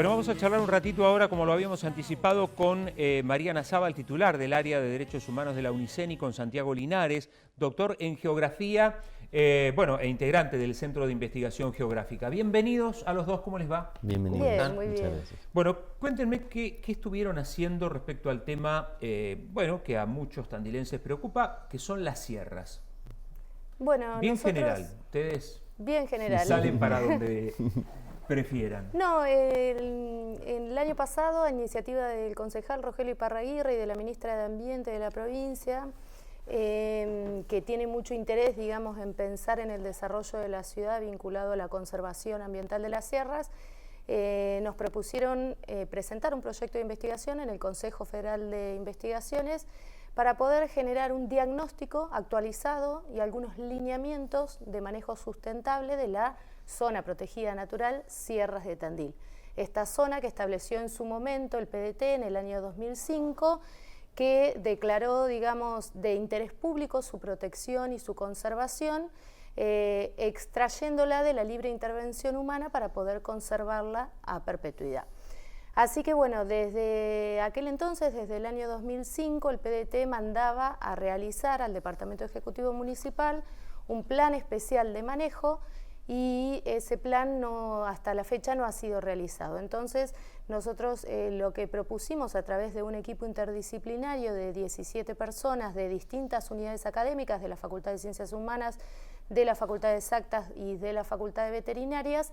Bueno, vamos a charlar un ratito ahora, como lo habíamos anticipado, con Mariana Zabal, titular del área de Derechos Humanos de la UNICEN, y con Santiago Linares, doctor en Geografía, e integrante del Centro de Investigación Geográfica. Bienvenidos a los dos, ¿cómo les va? Bienvenidos. Bien, muy bien. Muchas gracias. Bueno, cuéntenme qué estuvieron haciendo respecto al tema, que a muchos tandilenses preocupa, que son las sierras. Bueno, Bien nosotros, general, ustedes bien general. salen para donde prefieran. No, el año pasado, a iniciativa del concejal Rogelio Iparraguirre y de la ministra de Ambiente de la provincia, que tiene mucho interés, digamos, en pensar en el desarrollo de la ciudad vinculado a la conservación ambiental de las sierras, nos propusieron presentar un proyecto de investigación en el Consejo Federal de Investigaciones para poder generar un diagnóstico actualizado y algunos lineamientos de manejo sustentable de la zona protegida natural Sierras de Tandil. Esta zona que estableció en su momento el PDT en el año 2005, que declaró, digamos, de interés público su protección y su conservación, extrayéndola de la libre intervención humana para poder conservarla a perpetuidad. Así que bueno, desde aquel entonces, desde el año 2005, el PDT mandaba a realizar al Departamento Ejecutivo Municipal un plan especial de manejo, y ese plan hasta la fecha no ha sido realizado. Entonces nosotros lo que propusimos a través de un equipo interdisciplinario de 17 personas de distintas unidades académicas de la Facultad de Ciencias Humanas, de la Facultad de Exactas y de la Facultad de Veterinarias,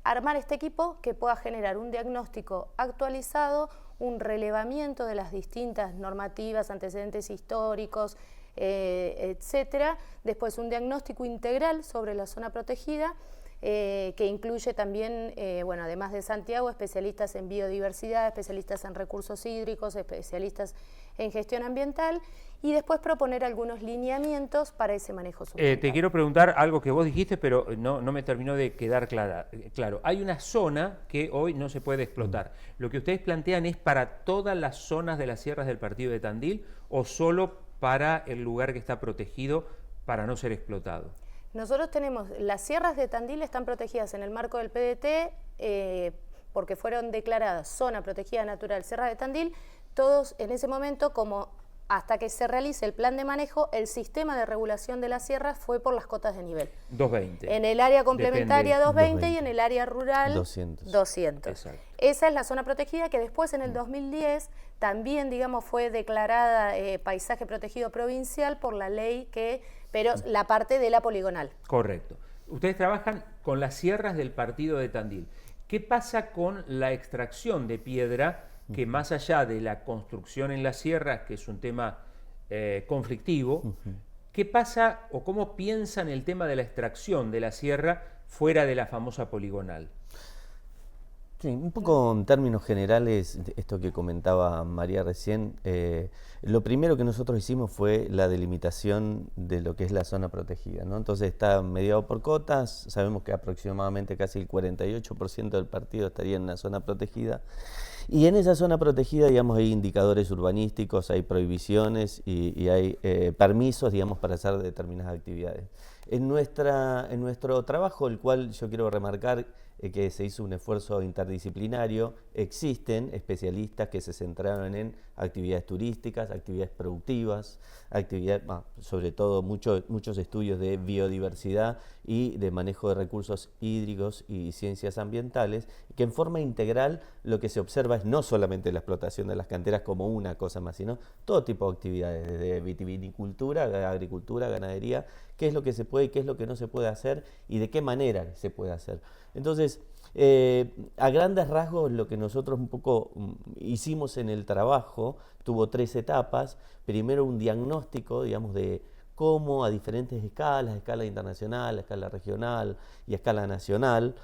armar este equipo que pueda generar un diagnóstico actualizado, un relevamiento de las distintas normativas, antecedentes históricos, etcétera. Después un diagnóstico integral sobre la zona protegida, que incluye también, además de Santiago, especialistas en biodiversidad, especialistas en recursos hídricos, especialistas en gestión ambiental, y después proponer algunos lineamientos para ese manejo sustentable. Te quiero preguntar algo que vos dijiste, pero no me terminó de quedar claro. Hay una zona que hoy no se puede explotar. ¿Lo que ustedes plantean es para todas las zonas de las sierras del partido de Tandil o solo para el lugar que está protegido para no ser explotado? Nosotros tenemos, las sierras de Tandil están protegidas en el marco del PDT, porque fueron declaradas zona protegida natural Sierra de Tandil, todos en ese momento, como hasta que se realice el plan de manejo, el sistema de regulación de las sierras fue por las cotas de nivel. 220. En el área complementaria 220 y en el área rural 200. 200. Exacto. Esa es la zona protegida que después en el 2010 también, digamos, fue declarada paisaje protegido provincial por la ley pero la parte de la poligonal. Correcto. Ustedes trabajan con las sierras del partido de Tandil. ¿Qué pasa con la extracción de piedra, que más allá de la construcción en las sierras, que es un tema conflictivo, qué pasa o cómo piensan el tema de la extracción de la sierra fuera de la famosa poligonal? Sí, un poco en términos generales, esto que comentaba María recién, lo primero que nosotros hicimos fue la delimitación de lo que es la zona protegida, ¿no? Entonces está mediado por cotas, sabemos que aproximadamente casi el 48% del partido estaría en una zona protegida, y en esa zona protegida, digamos, hay indicadores urbanísticos, hay prohibiciones y hay permisos, digamos, para hacer determinadas actividades. En nuestro trabajo, el cual yo quiero remarcar que se hizo un esfuerzo interdisciplinario, existen especialistas que se centraron en actividades turísticas, actividades productivas, sobre todo muchos estudios de biodiversidad y de manejo de recursos hídricos y ciencias ambientales, que en forma integral lo que se observa es no solamente la explotación de las canteras como una cosa más, sino todo tipo de actividades, desde vitivinicultura, agricultura, ganadería, qué es lo que se puede y qué es lo que no se puede hacer y de qué manera se puede hacer. Entonces, a grandes rasgos, lo que nosotros un poco hicimos en el trabajo tuvo 3 etapas. Primero, un diagnóstico, digamos, de cómo a diferentes escalas, a escala internacional, a escala regional y a escala nacional,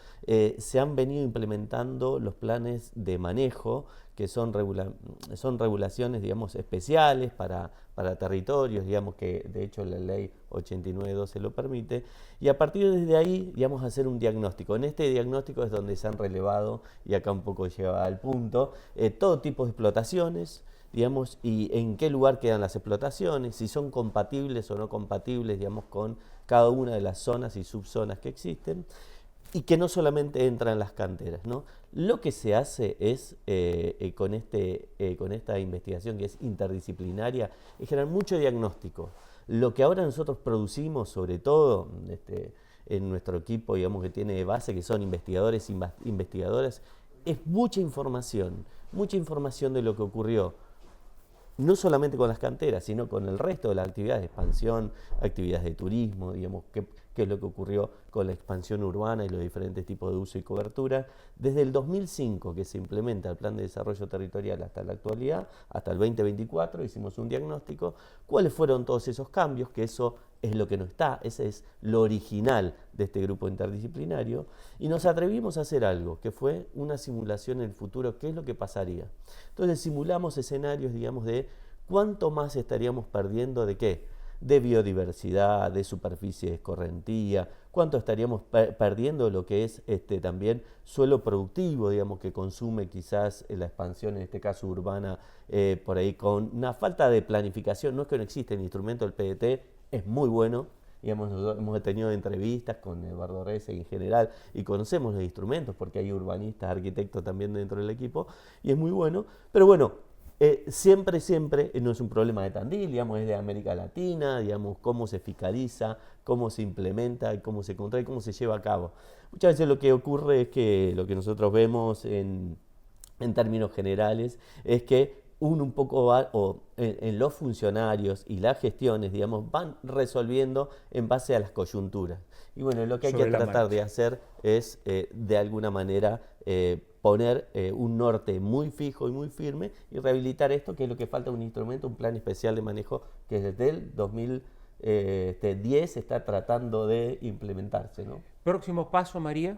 se han venido implementando los planes de manejo, que son regulaciones, digamos, especiales para territorios, digamos, que de hecho la ley 89.12 lo permite, y a partir de ahí, digamos, hacer un diagnóstico. En este diagnóstico es donde se han relevado, y acá un poco lleva al punto, todo tipo de explotaciones, digamos, y en qué lugar quedan las explotaciones, si son compatibles o no compatibles, digamos, con cada una de las zonas y subzonas que existen, y que no solamente entran las canteras, ¿no? Lo que se hace es, con esta investigación que es interdisciplinaria, es generar mucho diagnóstico. Lo que ahora nosotros producimos, sobre todo en nuestro equipo, digamos, que tiene de base, que son investigadores e investigadoras, es mucha información de lo que ocurrió, no solamente con las canteras, sino con el resto de las actividades de expansión, actividades de turismo, digamos, qué es lo que ocurrió con la expansión urbana y los diferentes tipos de uso y cobertura. Desde el 2005 que se implementa el Plan de Desarrollo Territorial hasta la actualidad, hasta el 2024, hicimos un diagnóstico, cuáles fueron todos esos cambios, que eso es lo que no está, ese es lo original de este grupo interdisciplinario, y nos atrevimos a hacer algo, que fue una simulación en el futuro, qué es lo que pasaría. Entonces simulamos escenarios, digamos, de cuánto más estaríamos perdiendo de qué, de biodiversidad, de superficie de escorrentía, cuánto estaríamos perdiendo lo que es también suelo productivo, digamos, que consume quizás la expansión, en este caso urbana, por ahí con una falta de planificación. No es que no existe el instrumento del PDT, es muy bueno, digamos, hemos tenido entrevistas con Eduardo Reyes en general y conocemos los instrumentos porque hay urbanistas, arquitectos también dentro del equipo y es muy bueno, pero bueno, siempre no es un problema de Tandil, digamos, es de América Latina, digamos, cómo se fiscaliza, cómo se implementa, cómo se controla, cómo se lleva a cabo. Muchas veces lo que ocurre es que lo que nosotros vemos en términos generales es que uno un poco va, en los funcionarios y las gestiones, digamos, van resolviendo en base a las coyunturas. Y bueno, lo que hay que tratar de hacer es, de alguna manera, poner un norte muy fijo y muy firme y rehabilitar esto, que es lo que falta, un instrumento, un plan especial de manejo que desde el 2010 está tratando de implementarse, ¿no? Próximo paso, María.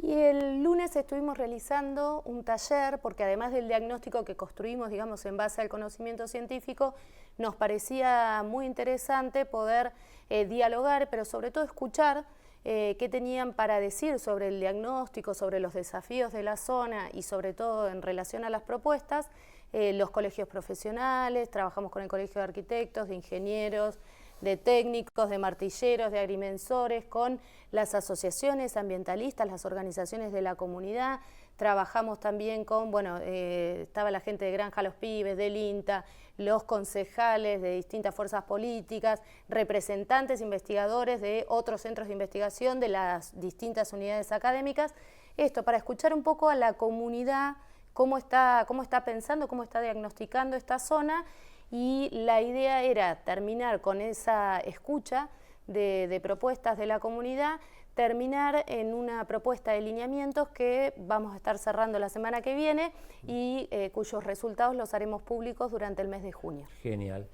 Y el lunes estuvimos realizando un taller, porque además del diagnóstico que construimos, digamos, en base al conocimiento científico, nos parecía muy interesante poder dialogar, pero sobre todo escuchar qué tenían para decir sobre el diagnóstico, sobre los desafíos de la zona y sobre todo en relación a las propuestas, los colegios profesionales. Trabajamos con el Colegio de Arquitectos, de Ingenieros, de técnicos, de martilleros, de agrimensores, con las asociaciones ambientalistas, las organizaciones de la comunidad. Trabajamos también con, bueno, estaba la gente de Granja Los Pibes, del INTA, los concejales de distintas fuerzas políticas, representantes, investigadores de otros centros de investigación, de las distintas unidades académicas. Esto para escuchar un poco a la comunidad, cómo está pensando, cómo está diagnosticando esta zona. Y la idea era terminar con esa escucha de propuestas de la comunidad, terminar en una propuesta de lineamientos que vamos a estar cerrando la semana que viene y cuyos resultados los haremos públicos durante el mes de junio. Genial.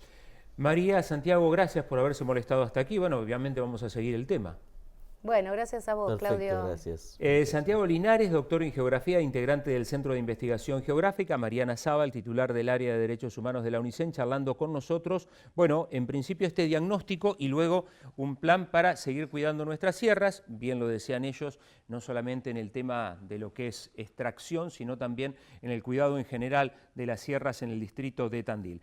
María, Santiago, gracias por haberse molestado hasta aquí. Bueno, obviamente vamos a seguir el tema. Bueno, gracias a vos, Perfecto, Claudio. Gracias. Santiago Linares, doctor en Geografía, integrante del Centro de Investigación Geográfica. Mariana Zabal, titular del área de Derechos Humanos de la UNICEN, charlando con nosotros. Bueno, en principio este diagnóstico y luego un plan para seguir cuidando nuestras sierras. Bien lo desean ellos, no solamente en el tema de lo que es extracción, sino también en el cuidado en general de las sierras en el distrito de Tandil.